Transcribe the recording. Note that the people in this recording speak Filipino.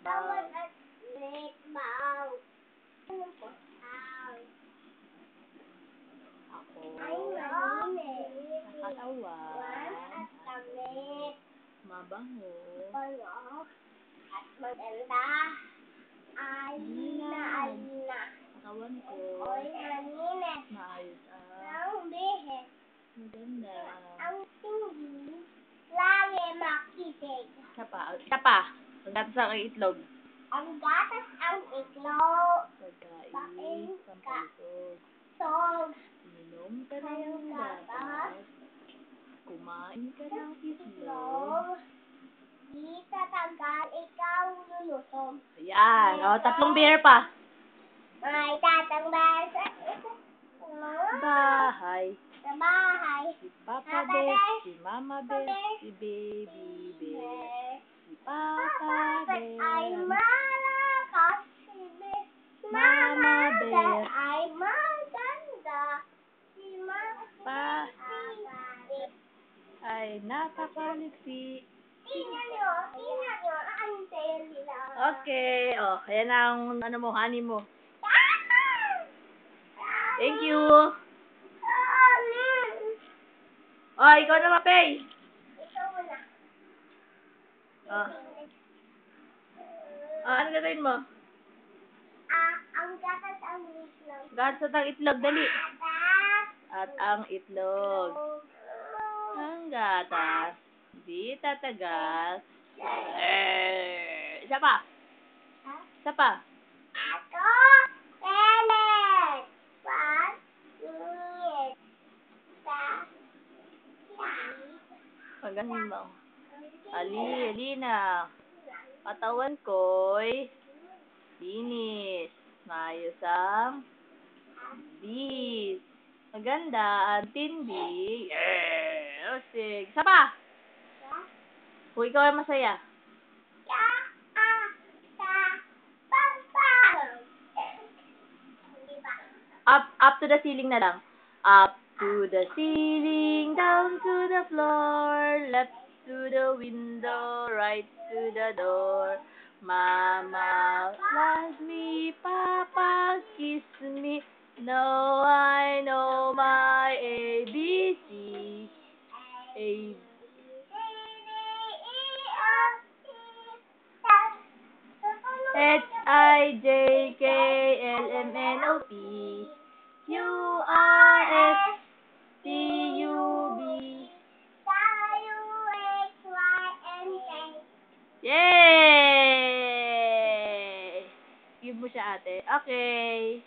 Katawan at baw. Ako. Ay, malinis. Nakatawan. At damit. Mabango. Bango. At maganda. Alina. Katawan ko. Oy, malinis. Maayos Ang bihis. Maganda. Ang tinggi. Lagi makitig. Isa pa. Ang gatas ang itlog. Ang gatas ang itlog. Pagkain. Pampalisog. Sog. Inom ka na yung Gatas. gatas. Kumain ka ng itlog. Itlog. Di tatagal ikaw lulusog. Ayan. O, 3 beer pa. May tatanggal sa Bahay. sa bahay. Si Papa Bear. Si Mama Bear. Si Baby Bear. Si Papa Ay Bear. malakas. Si Mama Bear. ay maganda. Si Mama Ay napakaliksi. Tingnan nyo. Ang tail nila. Okay. O, ayan ang honey mo. Thank you. O, ikaw na mapay. Ikaw wala. Ano gagawin mo? Ang gatas ang itlog. Gatas at ang itlog, dali. Gatas. At ang itlog. Ang gatas. Di tatagas. Isa pa. Ha? Isa pa. Ako, Kenneth. Panit. Maganda mo. Alina. Katawan ko'y linis. Maayos ang bis. Maganda ang tindi. Osig. Isa pa. Kung ikaw ay masaya. Up to the ceiling na lang. Up to the ceiling, down to the floor, left to the window, right to the door. Mama loves me, Papa kiss me. Now I know my ABC. A HIJKLMNOP QRSTUV. Yay! Give mo siya ate. Okay.